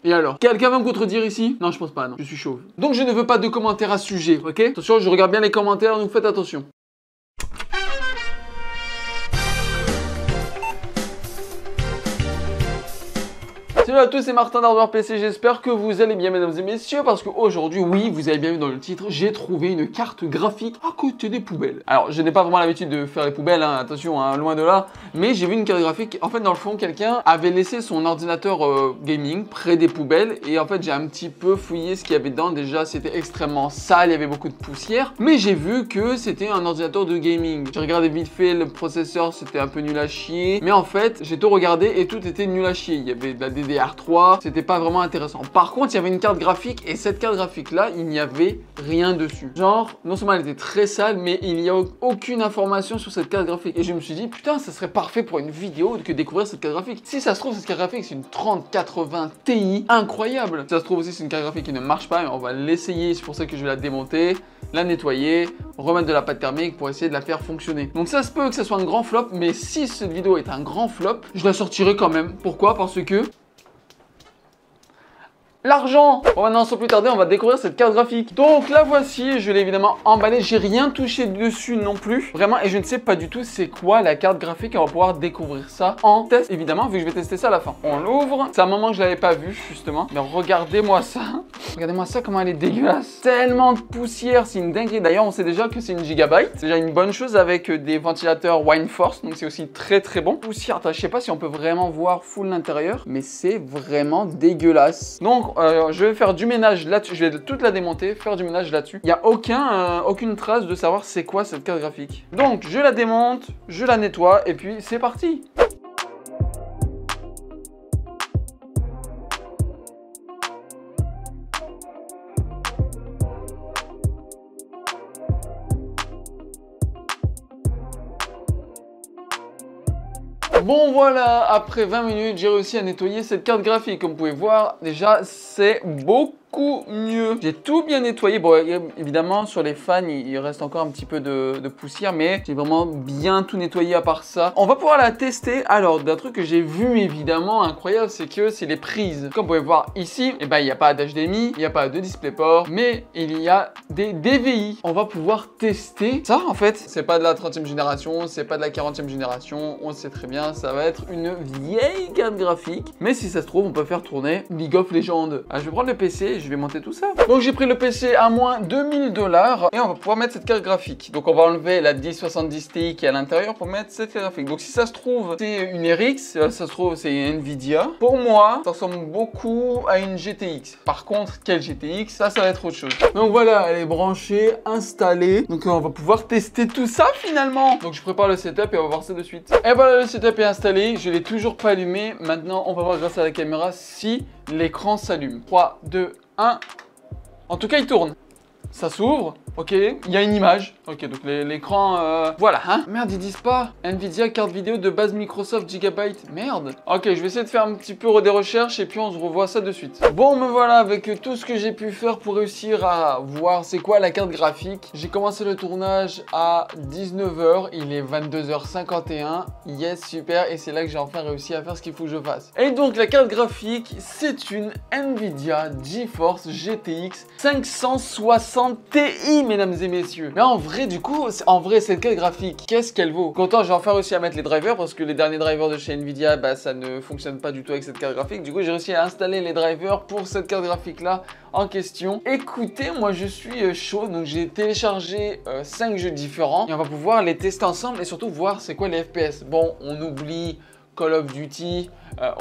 Et alors? Quelqu'un va me contredire ici? Non, je pense pas, non. Je suis chauve. Donc je ne veux pas de commentaires à ce sujet, ok? Attention, je regarde bien les commentaires, donc faites attention. Salut à tous, c'est Martin d'Hardware PC, j'espère que vous allez bien mesdames et messieurs, parce qu'aujourd'hui, oui, vous avez bien vu dans le titre, j'ai trouvé une carte graphique à côté des poubelles. Alors, je n'ai pas vraiment l'habitude de faire les poubelles, hein, attention, hein, loin de là, mais j'ai vu une carte graphique, en fait dans le fond, quelqu'un avait laissé son ordinateur gaming près des poubelles, et en fait j'ai un petit peu fouillé ce qu'il y avait dedans. Déjà c'était extrêmement sale, il y avait beaucoup de poussière, mais j'ai vu que c'était un ordinateur de gaming. J'ai regardé vite fait, le processeur c'était un peu nul à chier, mais en fait j'ai tout regardé et tout était nul à chier. Il y avait de la DDR3, c'était pas vraiment intéressant. Par contre il y avait une carte graphique et cette carte graphique là il n'y avait rien dessus. Genre non seulement elle était très sale, mais il n'y a aucune information sur cette carte graphique. Et je me suis dit putain, ça serait parfait pour une vidéo que découvrir cette carte graphique. Si ça se trouve cette carte graphique c'est une 3080 Ti incroyable. Si ça se trouve aussi c'est une carte graphique qui ne marche pas, mais on va l'essayer. C'est pour ça que je vais la démonter, la nettoyer, remettre de la pâte thermique pour essayer de la faire fonctionner. Donc ça se peut que ça soit un grand flop, mais si cette vidéo est un grand flop, je la sortirai quand même. Pourquoi? Parce que l'argent! Bon maintenant sans plus tarder on va découvrir cette carte graphique. Donc la voici, je l'ai évidemment emballée, j'ai rien touché dessus non plus. Vraiment, et je ne sais pas du tout c'est quoi la carte graphique, on va pouvoir découvrir ça en test évidemment vu que je vais tester ça à la fin. On l'ouvre, c'est un moment que je l'avais pas vu justement, mais regardez-moi ça. Regardez-moi ça comment elle est dégueulasse. Tellement de poussière, c'est une dinguerie. D'ailleurs on sait déjà que c'est une gigabyte. C'est déjà une bonne chose avec des ventilateurs Wineforce, donc c'est aussi très très bon. Poussière, je sais pas si on peut vraiment voir full l'intérieur, mais c'est vraiment dégueulasse. Donc je vais faire du ménage là-dessus, je vais toute la démonter, faire du ménage là-dessus. Il n'y a aucune trace de savoir c'est quoi cette carte graphique. Donc je la démonte, je la nettoie et puis c'est parti. Bon voilà, après 20 minutes, j'ai réussi à nettoyer cette carte graphique. Comme vous pouvez voir, déjà, c'est beaucoup mieux. J'ai tout bien nettoyé. Bon, évidemment, sur les fans, il reste encore un petit peu de poussière, mais j'ai vraiment bien tout nettoyé à part ça. On va pouvoir la tester. Alors, d'un truc que j'ai vu, évidemment, incroyable, c'est que c'est les prises. Comme vous pouvez voir ici, eh ben, il n'y a pas d'HDMI, il n'y a pas de DisplayPort, mais il y a des DVI. On va pouvoir tester ça, en fait. C'est pas de la 30e génération, c'est pas de la 40e génération, on sait très bien, ça va être une vieille carte graphique. Mais si ça se trouve, on peut faire tourner League of Legends. Alors, je vais prendre le PC, je vais monter tout ça. Donc j'ai pris le PC à moins 2000 $ et on va pouvoir mettre cette carte graphique. Donc on va enlever la 1070 Ti qui est à l'intérieur pour mettre cette carte graphique. Donc si ça se trouve c'est une RX, ça se trouve c'est une Nvidia. Pour moi ça ressemble beaucoup à une GTX. Par contre quelle GTX, ça va être autre chose. Donc voilà, elle est branchée, installée. Donc on va pouvoir tester tout ça finalement. Donc je prépare le setup et on va voir ça de suite. Et voilà, le setup est installé, je l'ai toujours pas allumé. Maintenant on va voir grâce à la caméra si l'écran s'allume. 3, 2, 1. En tout cas, il tourne. Ça s'ouvre. Ok, il y a une image. Ok, donc l'écran, voilà, hein. Merde, ils disent pas Nvidia carte vidéo de base Microsoft Gigabyte. Merde. Ok, je vais essayer de faire un petit peu des recherches et puis on se revoit ça de suite. Bon, me voilà avec tout ce que j'ai pu faire pour réussir à voir c'est quoi la carte graphique. J'ai commencé le tournage à 19 h, il est 22h51. Yes, super, et c'est là que j'ai enfin réussi à faire ce qu'il faut que je fasse. Et donc, la carte graphique, c'est une Nvidia GeForce GTX 560 Ti. Mesdames et messieurs. Mais en vrai, du coup, cette carte graphique, qu'est-ce qu'elle vaut? Content, j'ai enfin réussi à mettre les drivers parce que les derniers drivers de chez Nvidia, bah, ça ne fonctionne pas du tout avec cette carte graphique. Du coup, j'ai réussi à installer les drivers pour cette carte graphique-là en question. Écoutez, moi, je suis chaud. Donc, j'ai téléchargé 5 jeux différents et on va pouvoir les tester ensemble et surtout voir c'est quoi les FPS. Bon, on oublie Call of Duty,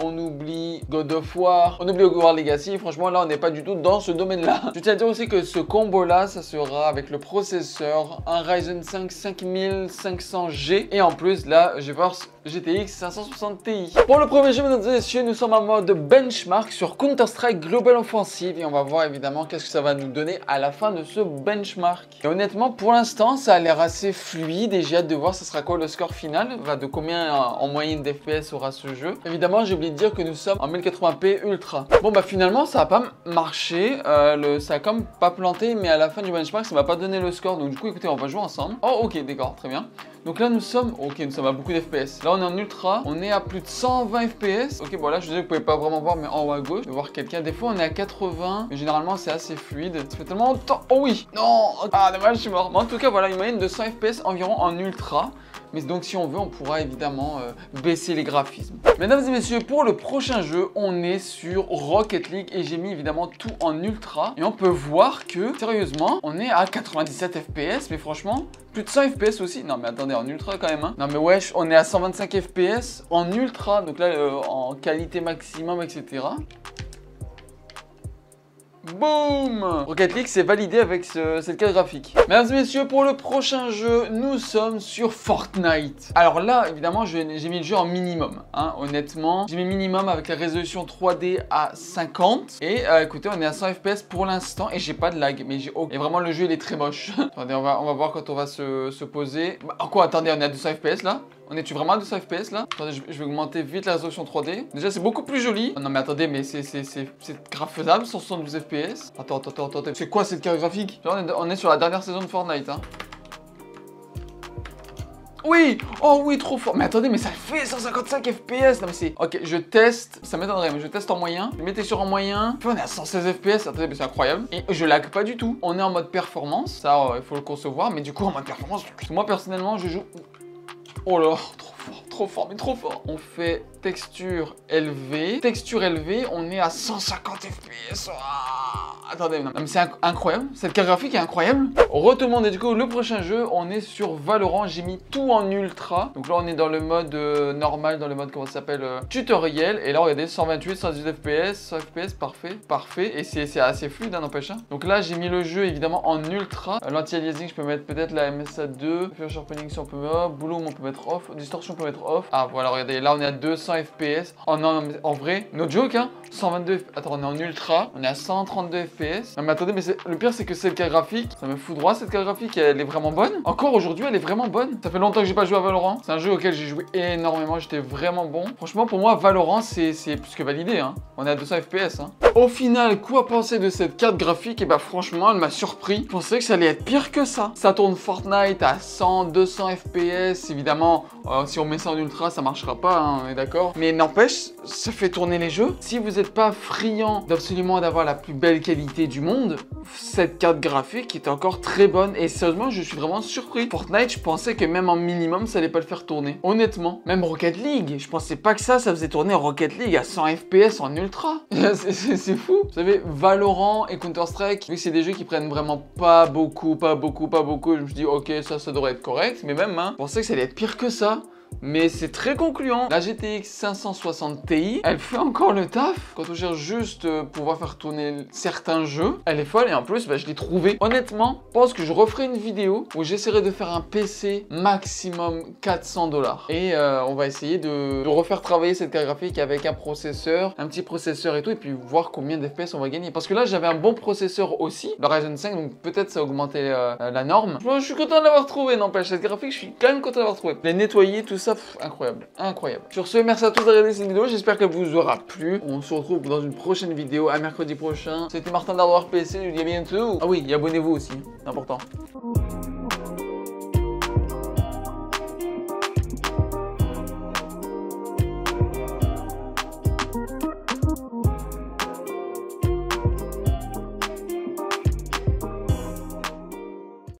on oublie God of War, on oublie Hogwarts Legacy. Franchement, là, on n'est pas du tout dans ce domaine-là. Je tiens à dire aussi que ce combo-là, ça sera avec le processeur, un Ryzen 5 5500G. Et en plus, là, GeForce GTX 560 Ti. Pour le premier jeu, mesdames et messieurs, nous sommes en mode benchmark sur Counter-Strike Global Offensive. Et on va voir évidemment qu'est-ce que ça va nous donner à la fin de ce benchmark. Et honnêtement, pour l'instant, ça a l'air assez fluide. Et j'ai hâte de voir ce sera quoi le score final. Va de combien en moyenne d'FPS FPS aura ce jeu. Évidemment, j'ai oublié de dire que nous sommes en 1080p Ultra. Bon bah finalement ça a pas marché, ça a comme pas planté, mais à la fin du benchmark ça m'a pas donné le score. Donc du coup écoutez, on va jouer ensemble. Oh ok, d'accord, très bien. Donc là nous sommes à beaucoup d'FPS. Là on est en ultra, on est à plus de 120 FPS. Ok, bon là je sais que vous pouvez pas vraiment voir, mais en haut à gauche, je vais voir quelqu'un. Des fois on est à 80, mais généralement c'est assez fluide. Ça fait tellement longtemps. Oh oui, non, ah dommage, je suis mort. Mais en tout cas voilà, une moyenne de 100 FPS environ en ultra. Mais donc si on veut, on pourra évidemment baisser les graphismes. Mesdames et messieurs, pour le prochain jeu, on est sur Rocket League et j'ai mis évidemment tout en ultra. Et on peut voir que, sérieusement, on est à 97 FPS, mais franchement, plus de 100 FPS aussi. Non mais attendez, en ultra quand même, hein. Non mais wesh, on est à 125 FPS en ultra, donc là, en qualité maximum, etc. Boum! Rocket League c'est validé avec cette carte graphique. Mesdames et messieurs, pour le prochain jeu, nous sommes sur Fortnite. Alors là, évidemment, j'ai mis le jeu en minimum, hein, honnêtement. J'ai mis minimum avec la résolution 3D à 50. Et écoutez, on est à 100 FPS pour l'instant et j'ai pas de lag. Mais et vraiment, le jeu, il est très moche. Attendez, on va voir quand on va se poser. Bah, quoi, attendez, on est à 200 FPS là? On est-tu vraiment à 200 FPS là? Attendez, je vais augmenter vite la résolution 3D. Déjà, c'est beaucoup plus joli. Oh, non, mais attendez, mais c'est grave faisable, 172 FPS. Attends. C'est quoi cette carte graphique? Genre, on est sur la dernière saison de Fortnite, hein. Oui! Oh oui, trop fort! Mais attendez, mais ça fait 155 FPS! Non mais c'est... Ok, je teste, ça m'étonnerait, mais je teste en moyen. Je mets sur en moyen. Puis on est à 116 FPS, attendez, mais c'est incroyable. Et je lag pas du tout. On est en mode performance, ça, il faut le concevoir. Mais du coup, en mode performance, moi personnellement, je joue... Oh là, trop fort, mais trop fort. On fait texture élevée. Texture élevée, on est à 150 FPS. Attendez, non mais c'est incroyable. Cette carte graphique est incroyable. Retournons, et du coup, le prochain jeu, on est sur Valorant. J'ai mis tout en ultra. Donc là, on est dans le mode normal, dans le mode, comment ça s'appelle, tutoriel. Et là, regardez, 128, 118 FPS, 100 FPS, parfait. Et c'est assez fluide, hein, n'empêche. Donc là, j'ai mis le jeu, évidemment, en ultra. L'anti-aliasing, je peux mettre peut-être la MSA2. Pure sharpening, si on peut mettre. Bloom, on peut mettre off. Distortion, on peut mettre off. Ah, voilà, regardez, là, on est à 200 FPS. Oh non, mais en vrai, no joke, hein. 122 Attends, on est en ultra. On est à 132 FPS. Non, mais attendez, mais le pire, c'est que cette carte graphique, ça me fout droit, cette carte graphique, elle est vraiment bonne. Encore aujourd'hui, elle est vraiment bonne. Ça fait longtemps que j'ai pas joué à Valorant. C'est un jeu auquel j'ai joué énormément. J'étais vraiment bon. Franchement, pour moi, Valorant, c'est plus que validé, hein. On est à 200 FPS, hein. Au final, quoi penser de cette carte graphique? Et bah, franchement, elle m'a surpris. Je pensais que ça allait être pire que ça. Ça tourne Fortnite à 100, 200 FPS. Évidemment, si on met ça en ultra, ça marchera pas, hein, on est d'accord. Mais n'empêche, ça fait tourner les jeux. Si vous n'êtes pas friand d'absolument d'avoir la plus belle qualité du monde, cette carte graphique est encore très bonne. Et sérieusement, je suis vraiment surpris. Fortnite, je pensais que même en minimum, ça allait pas le faire tourner. Honnêtement. Même Rocket League, je pensais pas que ça faisait tourner Rocket League à 100 FPS en ultra. C'est fou. Vous savez, Valorant et Counter-Strike, vu que c'est des jeux qui prennent vraiment pas beaucoup, je me suis dit, ok, ça devrait être correct. Mais même, hein, je pensais que ça allait être pire que ça. Mais c'est très concluant. La GTX 560 Ti, elle fait encore le taf. Quand on cherche juste pouvoir faire tourner certains jeux, elle est folle. Et en plus, bah, je l'ai trouvée. Honnêtement, je pense que je referai une vidéo où j'essaierai de faire un PC maximum 400 $. Et on va essayer de refaire travailler cette carte graphique avec un processeur, un petit processeur et tout. Et puis voir combien d'FPS on va gagner. Parce que là, j'avais un bon processeur aussi, le Ryzen 5. Donc peut-être ça a augmenté la norme. Je suis content de l'avoir trouvé. N'empêche, cette graphique, je suis quand même content de l'avoir trouvé. Les nettoyer, tout ça, incroyable. Sur ce, merci à tous d'avoir regardé cette vidéo. J'espère qu'elle vous aura plu. On se retrouve dans une prochaine vidéo à mercredi prochain. C'était Martin d'Hardware PC. Je vous dis à bientôt. Ah oui, et abonnez-vous aussi, c'est important.